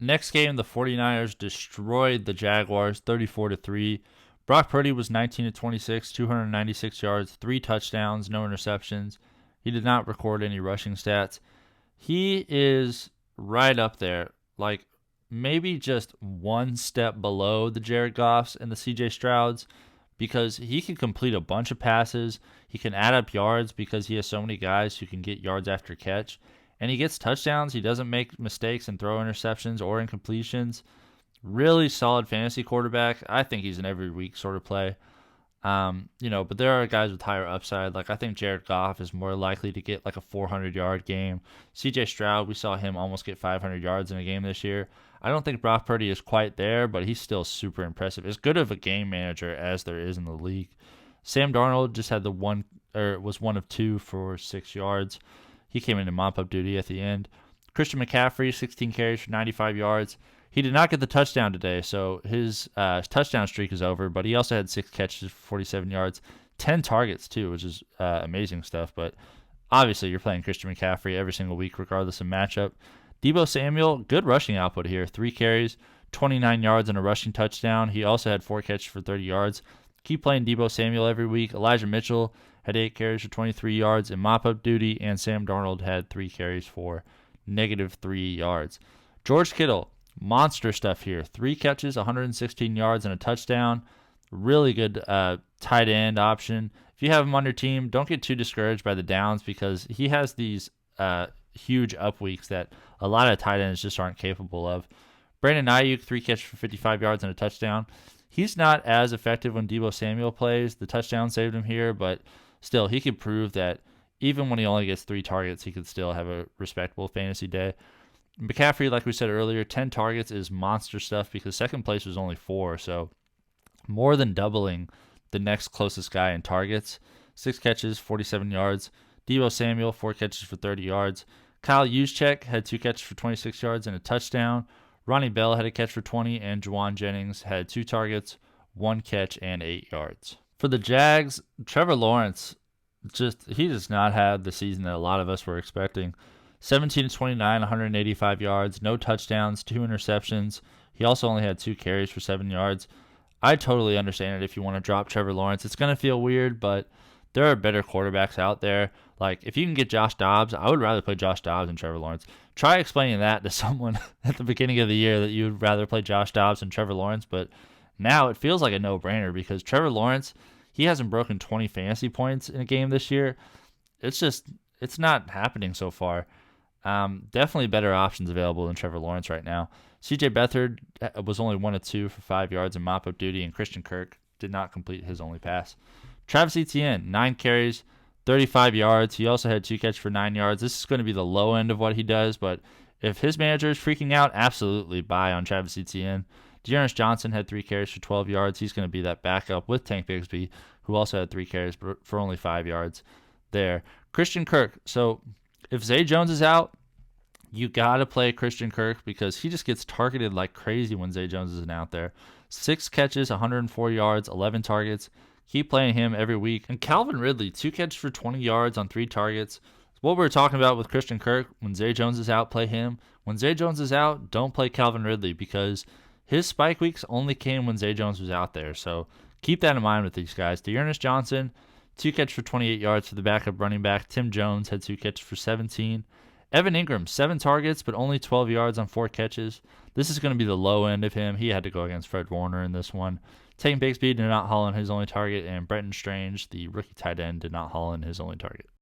Next game, the 49ers destroyed the Jaguars 34-3. Brock Purdy was 19 to 26, 296 yards, 3 touchdowns, no interceptions. He did not record any rushing stats. He is right up there, like maybe just one step below the Jared Goffs and the CJ Strouds, because he can complete a bunch of passes. He can add up yards because he has so many guys who can get yards after catch. And he gets touchdowns. He doesn't make mistakes and throw interceptions or incompletions. Really solid fantasy quarterback. I think he's an every week sort of play. But there are guys with higher upside. Like I think Jared Goff is more likely to get like a 400-yard game. CJ Stroud, we saw him almost get 500 yards in a game this year. I don't think Brock Purdy is quite there, but he's still super impressive. As good of a game manager as there is in the league. Sam Darnold just had was 1 of 2 for 6 yards. He came into mop-up duty at the end. Christian McCaffrey, 16 carries for 95 yards. He did not get the touchdown today, so his touchdown streak is over, but he also had 6 catches for 47 yards, 10 targets too, which is amazing stuff. But obviously you're playing Christian McCaffrey every single week regardless of matchup. Deebo Samuel, good rushing output here, 3 carries, 29 yards and a rushing touchdown. He also had 4 catches for 30 yards. Keep playing Deebo Samuel every week. Elijah Mitchell had 8 carries for 23 yards in mop-up duty, and Sam Darnold had 3 carries for -3 yards. George Kittle, monster stuff here. 3 catches, 116 yards, and a touchdown. Really good tight end option. If you have him on your team, don't get too discouraged by the downs because he has these huge up weeks that a lot of tight ends just aren't capable of. Brandon Aiyuk, 3 catches for 55 yards and a touchdown. He's not as effective when Deebo Samuel plays. The touchdown saved him here, but still, he could prove that even when he only gets 3 targets, he could still have a respectable fantasy day. McCaffrey, like we said earlier, 10 targets is monster stuff because second place was only 4, so more than doubling the next closest guy in targets. 6 catches, 47 yards. Deebo Samuel, 4 catches for 30 yards. Kyle Juszczyk had 2 catches for 26 yards and a touchdown. Ronnie Bell had a catch for 20, and Jauan Jennings had 2 targets, 1 catch, and 8 yards. For the Jags, Trevor Lawrence, he does not have the season that a lot of us were expecting. 17 to 29, 185 yards, no touchdowns, 2 interceptions. He also only had 2 carries for 7 yards. I totally understand it if you want to drop Trevor Lawrence. It's going to feel weird, but there are better quarterbacks out there. Like, if you can get Josh Dobbs, I would rather play Josh Dobbs than Trevor Lawrence. Try explaining that to someone at the beginning of the year that you would rather play Josh Dobbs than Trevor Lawrence, but now it feels like a no-brainer because Trevor Lawrence, he hasn't broken 20 fantasy points in a game this year. It's not happening so far. Definitely better options available than Trevor Lawrence right now. CJ Beathard was only 1 of 2 for 5 yards in mop-up duty, and Christian Kirk did not complete his only pass. Travis Etienne, 9 carries, 35 yards. He also had 2 catches for 9 yards. This is going to be the low end of what he does, but if his manager is freaking out, absolutely buy on Travis Etienne. Dearness Johnson had 3 carries for 12 yards. He's going to be that backup with Tank Bigsby, who also had 3 carries for only 5 yards there. Christian Kirk. So if Zay Jones is out, you got to play Christian Kirk because he just gets targeted like crazy when Zay Jones isn't out there. 6 catches, 104 yards, 11 targets. Keep playing him every week. And Calvin Ridley, 2 catches for 20 yards on 3 targets. What we were talking about with Christian Kirk, when Zay Jones is out, play him. When Zay Jones is out, don't play Calvin Ridley because his spike weeks only came when Zay Jones was out there. So keep that in mind with these guys. Dearness Johnson, 2 catches for 28 yards for the backup running back. Tim Jones had 2 catches for 17. Evan Engram, 7 targets, but only 12 yards on 4 catches. This is going to be the low end of him. He had to go against Fred Warner in this one. Tank Bigsby did not haul in his only target, and Brenton Strange, the rookie tight end, did not haul in his only target.